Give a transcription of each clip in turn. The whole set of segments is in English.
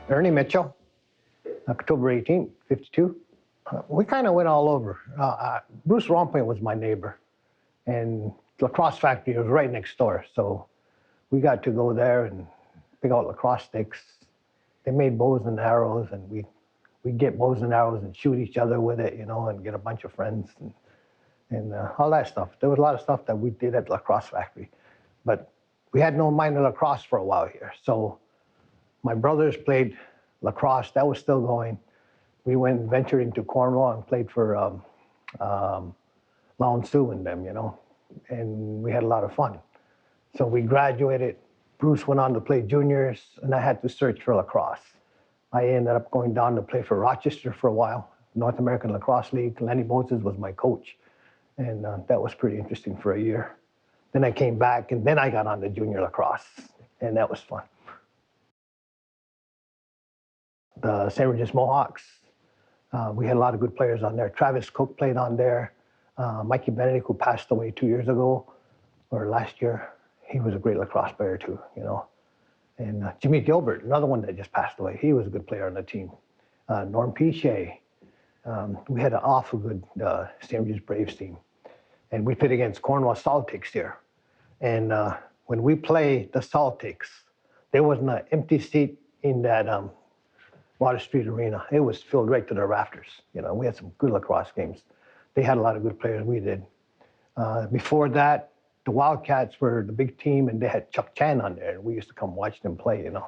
Ernie Mitchell, October 18th, 52. We kind of went all over. Bruce Roundpoint was my neighbor, and lacrosse factory was right next door. So we got to go there and pick out lacrosse sticks. They made bows and arrows, and we'd get bows and arrows and shoot each other with it, you know, and get a bunch of friends and all that stuff. There was a lot of stuff that we did at the lacrosse factory, but we had no minor lacrosse for a while here. So my brothers played lacrosse. That was still going. We went and ventured into Cornwall and played for Lon Sue and them, you know, and we had a lot of fun. So we graduated. Bruce went on to play juniors, and I had to search for lacrosse. I ended up going down to play for Rochester for a while, North American Lacrosse League. Lenny Moses was my coach, and that was pretty interesting for a year. Then I came back, and then I got on to junior lacrosse, and that was fun. The St. Regis Mohawks, we had a lot of good players on there. Travis Cook played on there. Mikey Benedict, who passed away 2 years ago, or last year, he was a great lacrosse player too, you know. And Jimmy Gilbert, another one that just passed away, he was a good player on the team. Norm Piche. We had an awful good St. Regis Braves team. And we played against Cornwall Celtics here. And when we played the Celtics, there wasn't an empty seat in that Water Street Arena. It was filled right to the rafters. You know, we had some good lacrosse games. They had a lot of good players, we did. Before that, the Wildcats were the big team, and they had Chuck Chan on there, and we used to come watch them play, you know.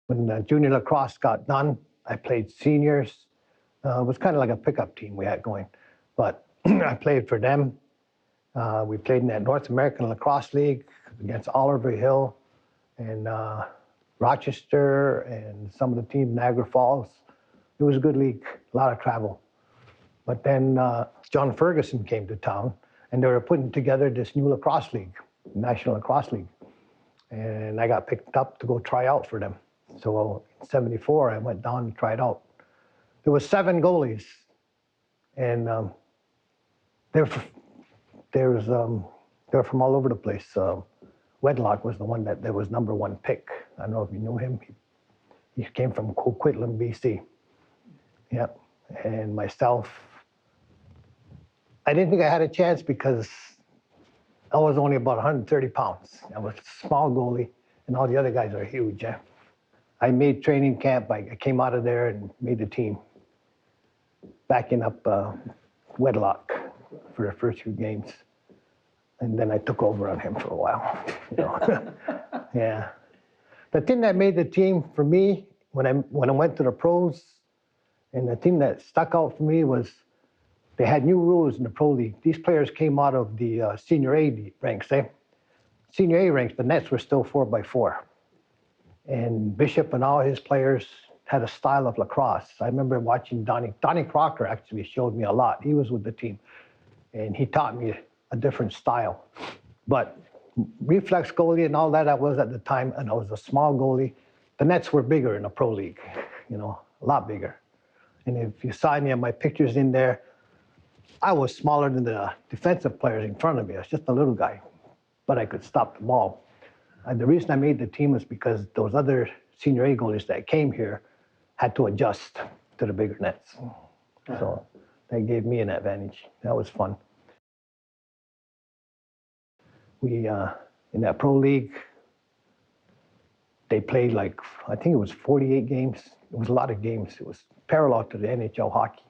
When junior lacrosse got done, I played seniors. It was kind of like a pickup team we had going, but I played for them. We played in that North American Lacrosse League against Oliver Hill and Rochester and some of the teams, Niagara Falls. It was a good league, a lot of travel. But then John Ferguson came to town, and they were putting together this new lacrosse league, National Lacrosse League. And I got picked up to go try out for them. So in '74, I went down and tried out. There was 7 goalies, and they were from all over the place. Wedlock was the one that was #1 pick. I don't know if you knew him. He came from Coquitlam, BC. Yep, and myself, I didn't think I had a chance because I was only about 130 pounds. I was a small goalie, and all the other guys are huge. Yeah? I made training camp. I came out of there and made the team, backing up Wedlock for the first few games. And then I took over on him for a while. You know? Yeah. The thing that made the team for me, when I went to the pros, and the thing that stuck out for me was they had new rules in the pro league. These players came out of the senior A ranks. Senior A ranks, the nets were still 4x4. And Bishop and all his players had a style of lacrosse. I remember watching Donnie Crocker actually showed me a lot. He was with the team, and he taught me a different style. But reflex goalie and all that I was at the time, and I was a small goalie. The nets were bigger in the pro league, you know, a lot bigger. And if you saw any of my pictures in there, I was smaller than the defensive players in front of me. I was just a little guy, but I could stop the ball. And the reason I made the team was because those other senior A goalies that came here had to adjust to the bigger nets. So that gave me an advantage. That was fun. We, in that pro league, they played like, I think it was 48 games. It was a lot of games. It was parallel to the NHL hockey.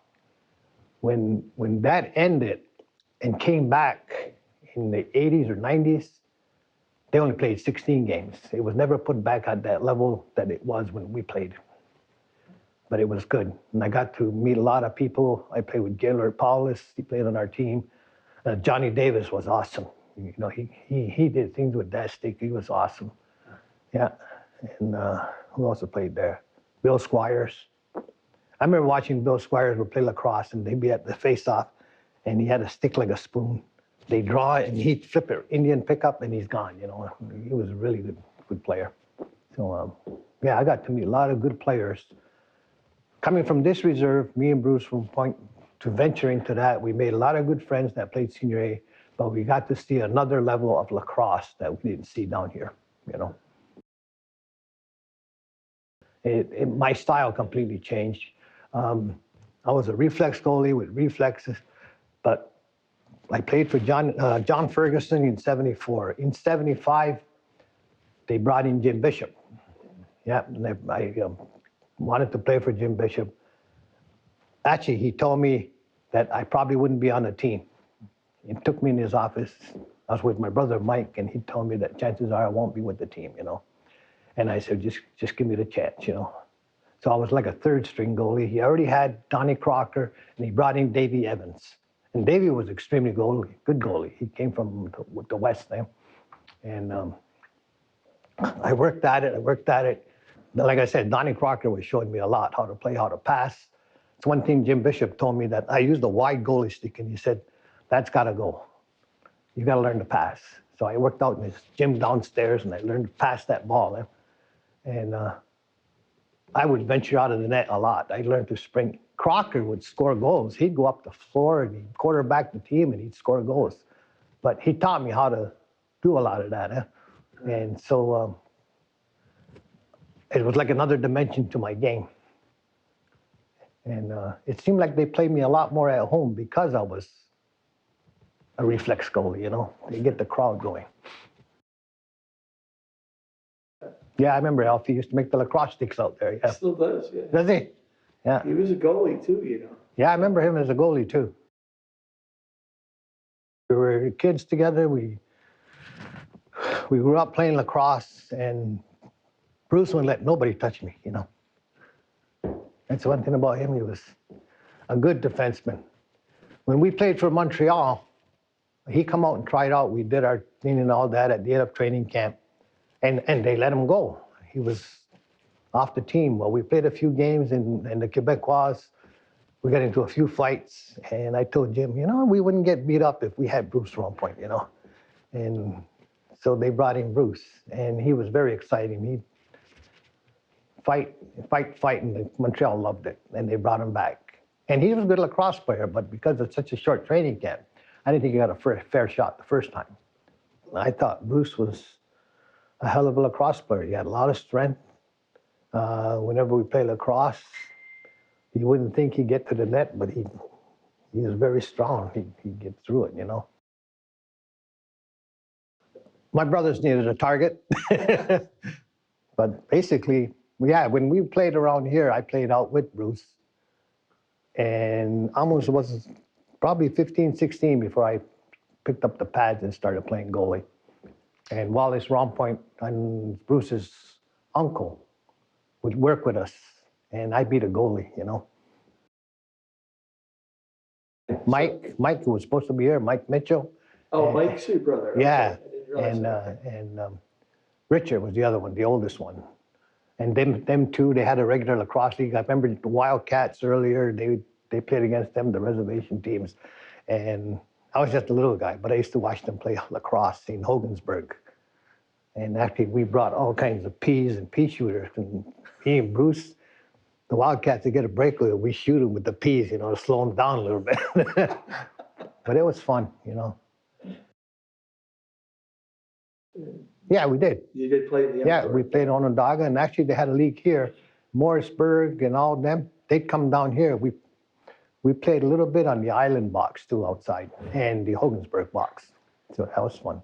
When that ended and came back in the '80s or '90s, they only played 16 games. It was never put back at that level that it was when we played. But it was good. And I got to meet a lot of people. I played with Gaylord Paulus. He played on our team. Johnny Davis was awesome. You know, he did things with that stick. He was awesome. Yeah. And who else played there? Bill Squires. I remember watching Bill Squires would play lacrosse, and they'd be at the face-off, and he had a stick like a spoon. They draw it, and he'd flip it, Indian pickup, and he's gone. You know, he was a really good player. So yeah, I got to meet a lot of good players. Coming from this reserve, me and Bruce Roundpoint, to venture into that, we made a lot of good friends that played senior A, but we got to see another level of lacrosse that we didn't see down here. You know. My style completely changed. I was a reflex goalie with reflexes, but I played for John Ferguson in '74. In '75, they brought in Jim Bishop. Yeah, and I wanted to play for Jim Bishop. Actually, he told me that I probably wouldn't be on the team. He took me in his office. I was with my brother Mike, and he told me that chances are I won't be with the team, you know. And I said, just give me the chance, you know. So I was like a third string goalie. He already had Donnie Crocker, and he brought in Davey Evans. And Davey was extremely good goalie. He came from the West there. And I worked at it. Like I said, Donnie Crocker was showing me a lot, how to play, how to pass. It's one thing Jim Bishop told me, that I used a wide goalie stick, and he said, that's got to go. You got to learn to pass. So I worked out in his gym downstairs, and I learned to pass that ball. And I would venture out of the net a lot. I learned to sprint. Crocker would score goals. He'd go up the floor, and he'd quarterback the team, and he'd score goals. But he taught me how to do a lot of that. And so it was like another dimension to my game. And it seemed like they played me a lot more at home because I was a reflex goalie, you know. They get the crowd going. Yeah, I remember Alfie used to make the lacrosse sticks out there. Yeah. He still does, yeah. Does he? Yeah. He was a goalie too, you know. Yeah, I remember him as a goalie too. We were kids together. We grew up playing lacrosse, and Bruce wouldn't let nobody touch me, you know. That's one thing about him. He was a good defenseman. When we played for Montreal, he come out and tried out. We did our thing and all that at the end of training camp, and they let him go. He was off the team. Well, we played a few games, and the Quebecois, we got into a few fights, and I told Jim, you know, we wouldn't get beat up if we had Bruce Roundpoint, you know. And so they brought in Bruce, and he was very exciting. He'd fight, and Montreal loved it, and they brought him back. And he was a good lacrosse player, but because of such a short training camp, I didn't think he got a fair shot the first time. I thought Bruce was a hell of a lacrosse player. He had a lot of strength. Whenever we played lacrosse, you wouldn't think he'd get to the net, but he was very strong. He'd get through it, you know. My brothers needed a target. But basically, yeah, when we played around here, I played out with Bruce. And almost was probably 15, 16 before I picked up the pads and started playing goalie. And Wallace Roundpoint, Bruce's uncle, would work with us, and I'd be the goalie, you know. Mike who was supposed to be here, Mike Mitchell. Oh, Mike's your brother. Yeah, okay. and Richard was the other one, the oldest one. And them two, they had a regular lacrosse league. I remember the Wildcats earlier, they played against them, the reservation teams. And I was just a little guy, but I used to watch them play lacrosse in Hogansburg. And actually, we brought all kinds of peas and pea shooters. And me and Bruce, the Wildcats, to get a breakaway, we shoot them with the peas, you know, to slow them down a little bit. But it was fun, you know. Yeah, we did. You did play in the Yeah, we played Onondaga, and actually they had a league here. Morrisburg and all them, they'd come down here. We played a little bit on the Island box too outside, and the Hogansburg box. So that was fun.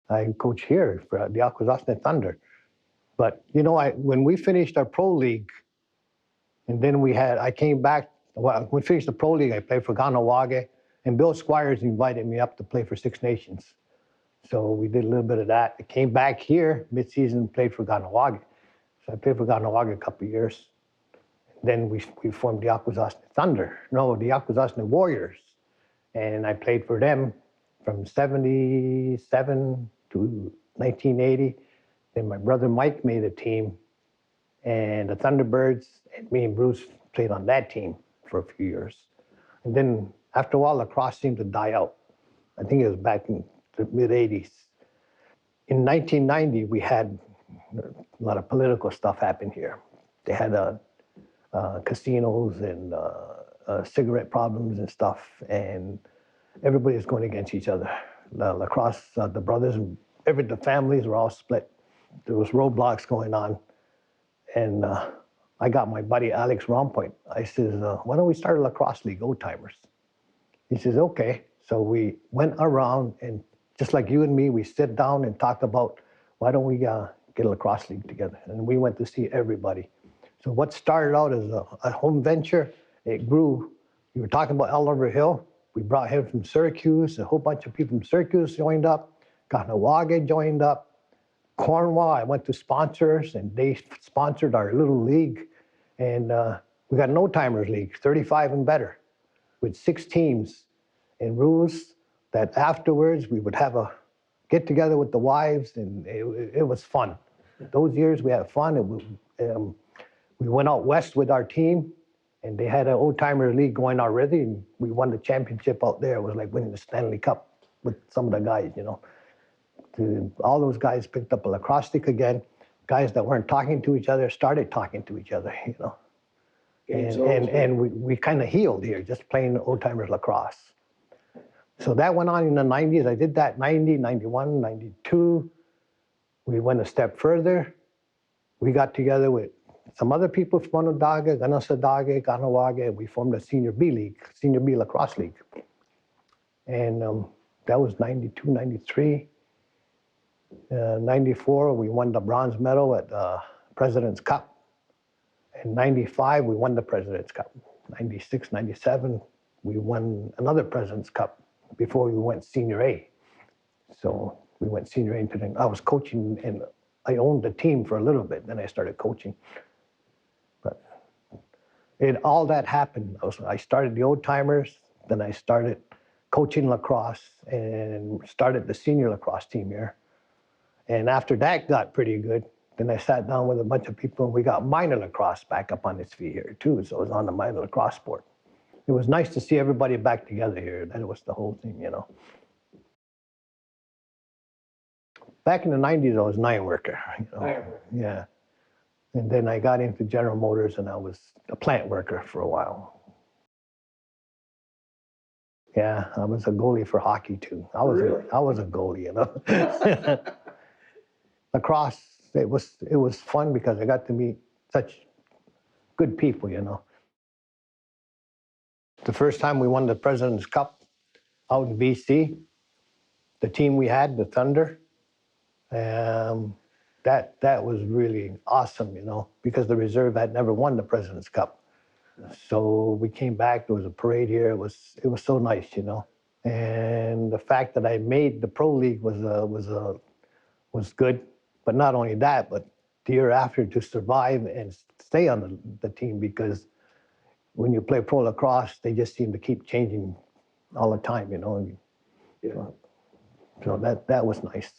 I coach here for the Akwesasne Thunder. But, you know, when we finished our pro league, and then I came back, well, we finished the pro league, I played for Ganawage, and Bill Squires invited me up to play for Six Nations. So we did a little bit of that. I came back here mid-season, played for Ganawage. So I played for Ganawage a couple of years. Then we formed the Akwesasne Thunder. No, the Akwesasne Warriors. And I played for them from 77 to 1980. Then my brother Mike made a team, and the Thunderbirds, and me and Bruce played on that team for a few years. And then after a while, lacrosse seemed to die out. I think it was back in the mid-'80s. In 1990, we had a lot of political stuff happen here. They had casinos and cigarette problems and stuff, and everybody was going against each other. The lacrosse, the brothers, the families were all split. there was roadblocks going on. And I got my buddy Alex Roundpoint. I says, why don't we start a lacrosse league, old timers? He says, okay. So we went around, and just like you and me, we sit down and talk about, why don't we get a lacrosse league together? And we went to see everybody. So what started out as a home venture, it grew. You were talking about Oliver Hill. We brought him from Syracuse. A whole bunch of people from Syracuse joined up. Kahnawake joined up. Cornwall, I went to sponsors, and they sponsored our little league. And we got an old-timers league, 35 and better, with 6 teams and rules that afterwards we would have a get-together with the wives, and it was fun. Those years we had fun. We went out west with our team, and they had an old-timer league going already, and we won the championship out there. It was like winning the Stanley Cup with some of the guys, you know. All those guys picked up a lacrosse stick again. Guys that weren't talking to each other started talking to each other, you know. And we kind of healed here, just playing old-timers lacrosse. So that went on in the 90s. I did that 90, 91, 92. We went a step further. We got together with some other people from Onondaga, Ganasadage, Kahnawake. We formed a Senior B league, Senior B lacrosse league. And that was 92, 93. 94, we won the bronze medal at President's Cup. In 95, we won the President's Cup. 96, 97, we won another President's Cup before we went Senior A. So we went Senior A into the, I was coaching, and I owned the team for a little bit, then I started coaching. But all that happened. I started the old timers, then I started coaching lacrosse and started the senior lacrosse team here. And after that got pretty good, then I sat down with a bunch of people, and we got minor lacrosse back up on its feet here too. So it was on the minor lacrosse sport. It was nice to see everybody back together here. That was the whole thing, you know. Back in the 90s, I was an iron worker. You know? Yeah. And then I got into General Motors, and I was a plant worker for a while. Yeah, I was a goalie for hockey too. I was a goalie, you know. Lacrosse, it was fun because I got to meet such good people, you know. The first time we won the President's Cup out in BC, the team we had, the Thunder, that was really awesome, you know, because the reserve had never won the President's Cup. So we came back, there was a parade here, it was so nice, you know. And the fact that I made the Pro League was good. But not only that, but the year after to survive and stay on the team, because when you play pro lacrosse, they just seem to keep changing all the time, you know. Yeah. So that was nice.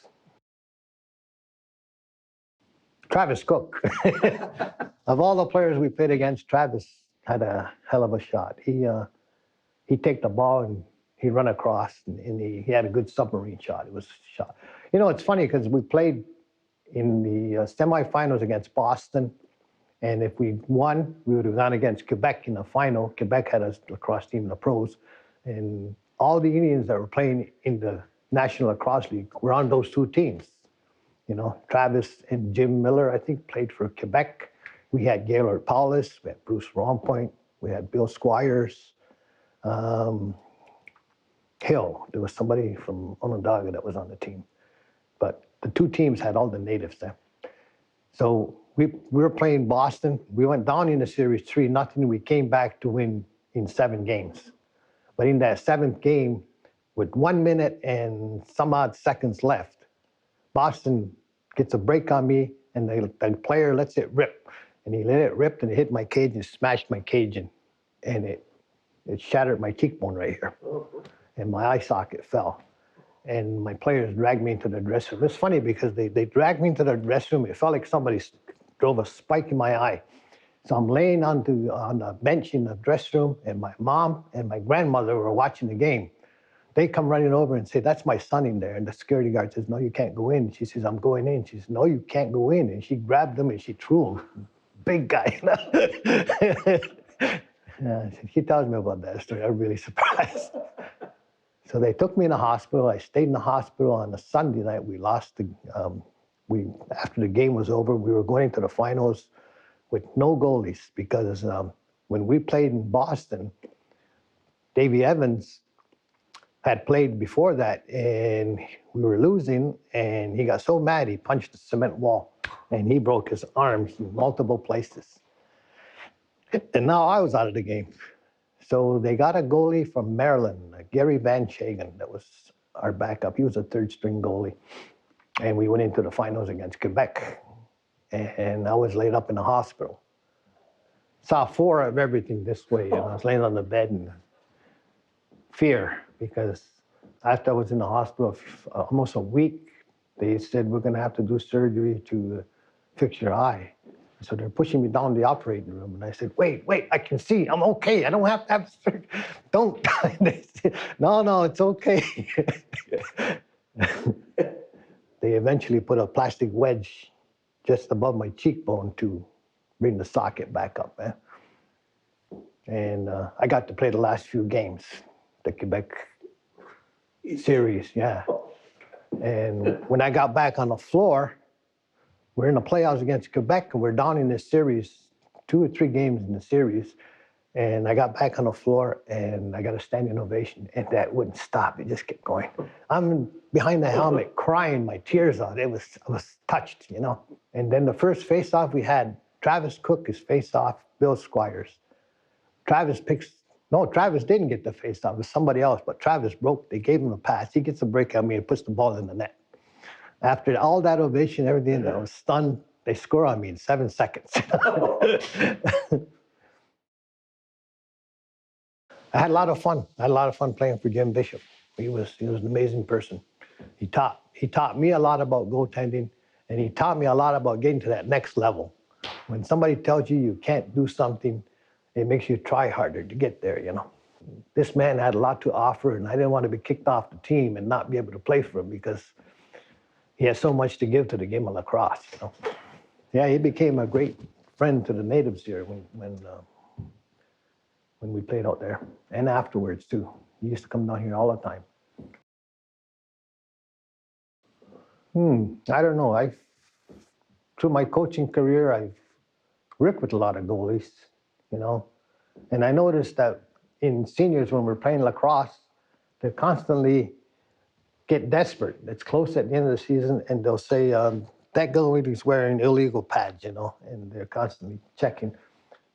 Travis Cook. Of all the players we played against, Travis had a hell of a shot. He'd take the ball and he'd run across, and he had a good submarine shot. It was a shot. You know, it's funny because we played in the semifinals against Boston, and if we won, we would have gone against Quebec in the final. Quebec had a lacrosse team in the pros, and all the Indians that were playing in the National Lacrosse League were on those 2 teams. You know, Travis and Jim Miller, I think, played for Quebec. We had Gaylord Paulus, we had Bruce Roundpoint, we had Bill Squires, Hill. There was somebody from Onondaga that was on the team. But the 2 teams had all the natives there. So we were playing Boston. We went down in the series 3-0. We came back to win in 7 games. But in that 7th game, with 1 minute and some odd seconds left, Boston gets a break on me, and the player lets it rip. And he let it rip, and it hit my cage and smashed my cage in. And it shattered my cheekbone right here. And my eye socket fell. And my players dragged me into the dressing room. It's funny because they dragged me into the dressing room. It felt like somebody drove a spike in my eye. So I'm laying on the bench in the dressing room, and my mom and my grandmother were watching the game. They come running over and say, "That's my son in there." And the security guard says, "No, you can't go in." She says, "I'm going in." She says, "No, you can't go in." And she grabbed him and she threw him. Big guy. He tells me about that story. I'm really surprised. So they took me in the hospital. I stayed in the hospital on a Sunday night. We lost after the game was over, we were going to the finals with no goalies because when we played in Boston, Davey Evans had played before that, and we were losing, and he got so mad he punched the cement wall, and he broke his arms in multiple places. And now I was out of the game. So they got a goalie from Maryland, Gary Van Chagan, that was our backup. He was a third-string goalie. And we went into the finals against Quebec. And I was laid up in the hospital. Saw 4 of everything this way, and I was laying on the bed in fear because after I was in the hospital almost a week, they said, we're going to have to do surgery to fix your eye. So they're pushing me down the operating room. And I said, wait, I can see. I'm okay. I don't have to have surgery. Don't. They said, no, it's okay. They eventually put a plastic wedge just above my cheekbone to bring the socket back up. And I got to play the last few games, the Quebec series, yeah. And when I got back on the floor, we're in the playoffs against Quebec, and we're down in this series, 2 or 3 games in the series. And I got back on the floor, and I got a standing ovation, and that wouldn't stop. It just kept going. I'm behind the helmet crying my tears out. I was touched, you know. And then the first face-off we had, Travis Cook is face-off Bill Squires. Travis didn't get the face-off. It was somebody else, but Travis broke. They gave him a pass. He gets a break on me and puts the ball in the net. After all that ovation, everything, I was stunned. They score on me in 7 seconds. I had a lot of fun. I had a lot of fun playing for Jim Bishop. He was an amazing person. He taught me a lot about goaltending, and he taught me a lot about getting to that next level. When somebody tells you you can't do something, it makes you try harder to get there, you know. This man had a lot to offer, and I didn't want to be kicked off the team and not be able to play for him because he has so much to give to the game of lacrosse, you know. Yeah, he became a great friend to the natives here when we played out there, and afterwards too. He used to come down here all the time. I don't know. Through my coaching career, I've worked with a lot of goalies, you know, and I noticed that in seniors when we're playing lacrosse, they constantly get desperate. It's close at the end of the season, and they'll say, that goalie's wearing illegal pads, you know, and they're constantly checking.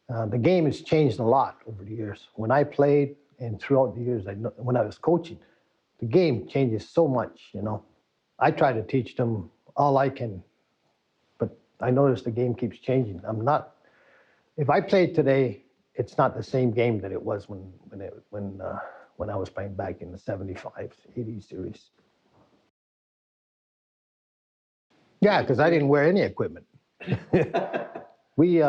The game has changed a lot over the years. When I played and throughout the years, when I was coaching, the game changes so much, you know. I try to teach them all I can, but I notice the game keeps changing. If I played today, it's not the same game that it was when I was playing back in the 75s, 80s series. Yeah, because I didn't wear any equipment. We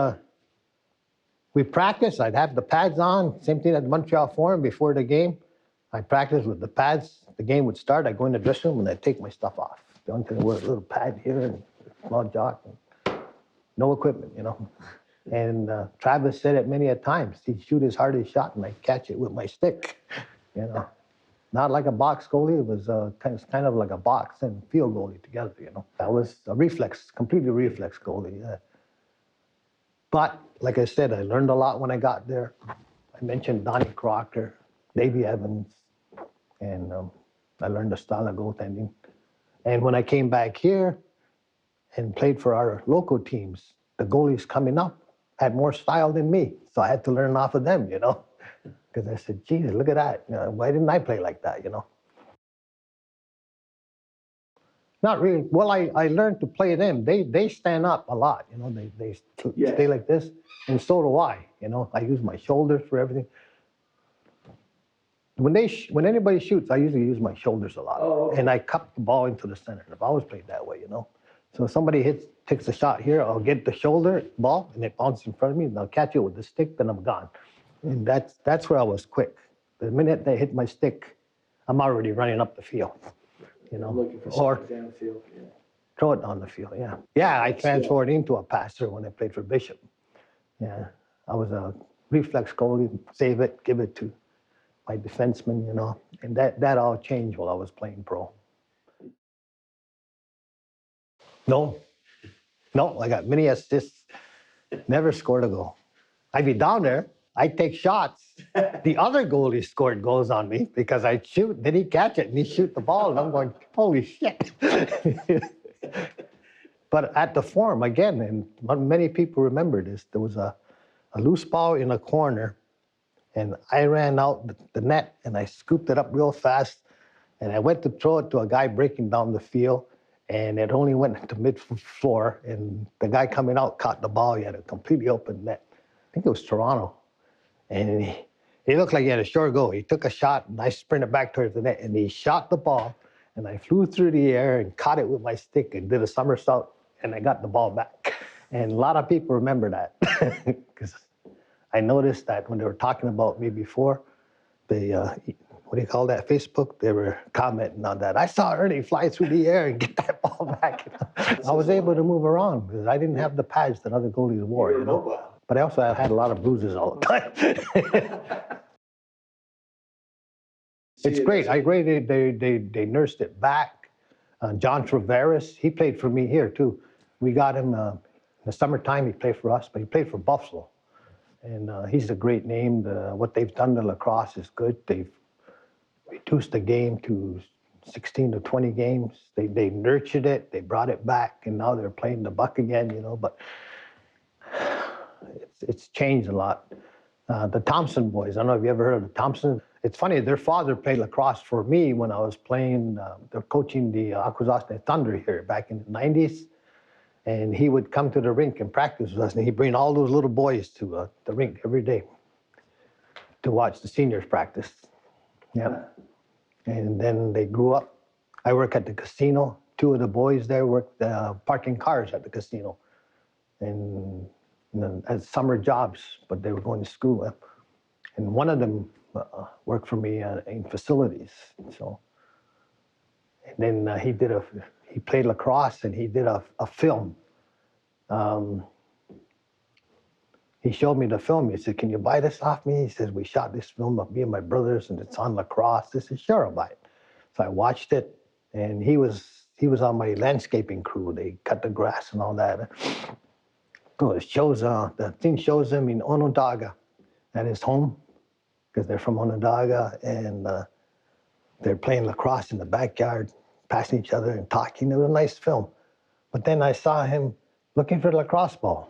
practiced. I'd have the pads on. Same thing at the Montreal Forum before the game. I'd practice with the pads. The game would start. I'd go in the dressing room and I'd take my stuff off. The only thing I wear a little pad here and a small jock. No equipment, you know. And Travis said it many a times. He'd shoot his hardest shot and I'd catch it with my stick, you know. Not like a box goalie. It was kind of like a box and field goalie together, you know. I was a completely reflex goalie. Yeah. But like I said, I learned a lot when I got there. I mentioned Donnie Crocker, Davey Evans, and I learned the style of goaltending. And when I came back here and played for our local teams, the goalies coming up had more style than me. So I had to learn off of them, you know. Because I said, geez, look at that. You know, why didn't I play like that, you know? Not really. Well, I learned to play them. They stand up a lot, you know. They stay like this, and so do I. You know, I use my shoulders for everything. When anybody shoots, I usually use my shoulders a lot, and I cup the ball into the center. I've always played that way, you know. So if somebody takes a shot here, I'll get the shoulder ball, and it bounces in front of me, and I'll catch it with the stick, then I'm gone. And that's where I was quick. The minute they hit my stick, I'm already running up the field. You know, looking for or something down the field. Yeah. throw it on the field. Yeah, yeah. I transferred into a passer when I played for Bishop. Yeah, I was a reflex goalie, save it, give it to my defenseman. You know, and that all changed while I was playing pro. No, no, I got many assists, never scored a goal. I'd be down there, I'd take shots. The other goalie scored goals on me because I'd shoot, then he'd catch it and he'd shoot the ball, and I'm going, holy shit. But at the Forum, again, and many people remember this, there was a loose ball in a corner, and I ran out the net and I scooped it up real fast, and I went to throw it to a guy breaking down the field, and it only went to mid-floor, and the guy coming out caught the ball. He had a completely open net. I think it was Toronto. And he looked like he had a short goal. He took a shot, and I sprinted back towards the net, and he shot the ball, and I flew through the air and caught it with my stick and did a somersault, and I got the ball back. And a lot of people remember that because I noticed that when they were talking about me before, they, what do you call that, Facebook, they were commenting on that. I saw Ernie fly through the air and get that ball back. I was able to move around because I didn't have the pads that other goalies wore. You were mobile. But I also had a lot of bruises all the time. It's great. I agree. They nursed it back. John Traveris, he played for me here too. We got him in the summertime. He played for us, but he played for Buffalo. And he's a great name. What they've done to lacrosse is good. They've reduced the game to 16 to 20 games. They nurtured it. They brought it back, and now they're playing the buck again. You know, but it's changed a lot. The Thompson boys. I don't know if you ever heard of the Thompsons. It's funny. Their father played lacrosse for me when I was playing. They're coaching the Akwesasne Thunder here back in the 90s. And he would come to the rink and practice with us, and he'd bring all those little boys to the rink every day to watch the seniors practice. Yeah. And then they grew up. I work at the casino. Two of the boys there worked parking cars at the casino, and as summer jobs, but they were going to school. And one of them worked for me in facilities. So, and then he played lacrosse, and he did a film. He showed me the film. He said, "Can you buy this off me?" He says, "We shot this film of me and my brothers, and it's on lacrosse." I said, "Sure, I'll buy it." So I watched it, and he was on my landscaping crew. They cut the grass and all that. So it shows, the thing shows him in Onondaga at his home, because they're from Onondaga, and they're playing lacrosse in the backyard, passing each other and talking. It was a nice film. But then I saw him looking for the lacrosse ball.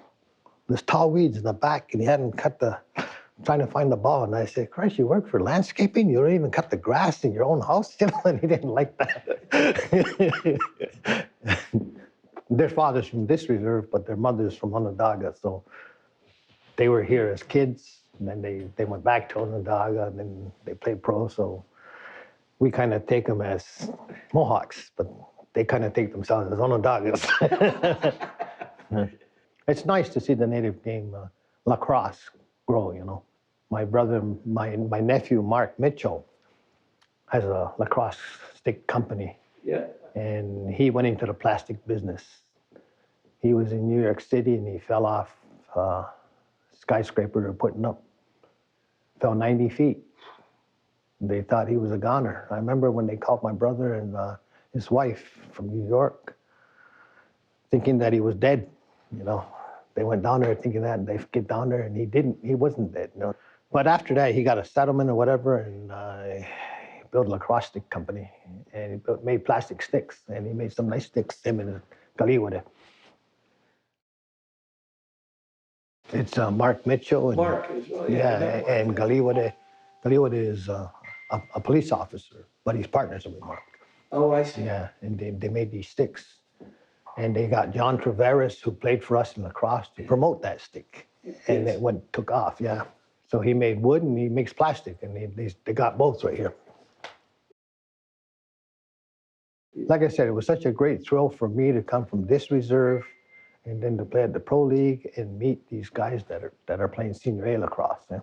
There's tall weeds in the back, and he hadn't trying to find the ball. And I said, "Christ, you work for landscaping? You don't even cut the grass in your own house?" You know, and he didn't like that. Their father's from this reserve, but their mother's from Onondaga. So they were here as kids, and then they went back to Onondaga, and then they played pro. So we kind of take them as Mohawks, but they kind of take themselves as Onondagas. It's nice to see the native game lacrosse grow, you know. My brother, my nephew, Mark Mitchell, has a lacrosse stick company. Yeah. And he went into the plastic business. He was in New York City, and he fell off a skyscraper they're putting up. Fell 90 feet. They thought he was a goner. I remember when they called my brother and his wife from New York, thinking that he was dead, you know. They went down there thinking that, and they get down there, and he wasn't dead, you know. But after that, he got a settlement or whatever, and he built a lacrosse stick company, and he made plastic sticks, and he made some nice sticks, him and Galiwade. It's Mark Mitchell. And, Mark as well. Yeah, and Galiwade. Galiwade is a police officer, but he's partners with Mark. Oh, I see. Yeah, and they made these sticks. And they got John Traveris, who played for us in lacrosse, to promote that stick. And it took off, yeah. So he made wood and he makes plastic, and they got both right here. Like I said, it was such a great thrill for me to come from this reserve and then to play at the Pro League and meet these guys that are playing Senior A lacrosse. Yeah.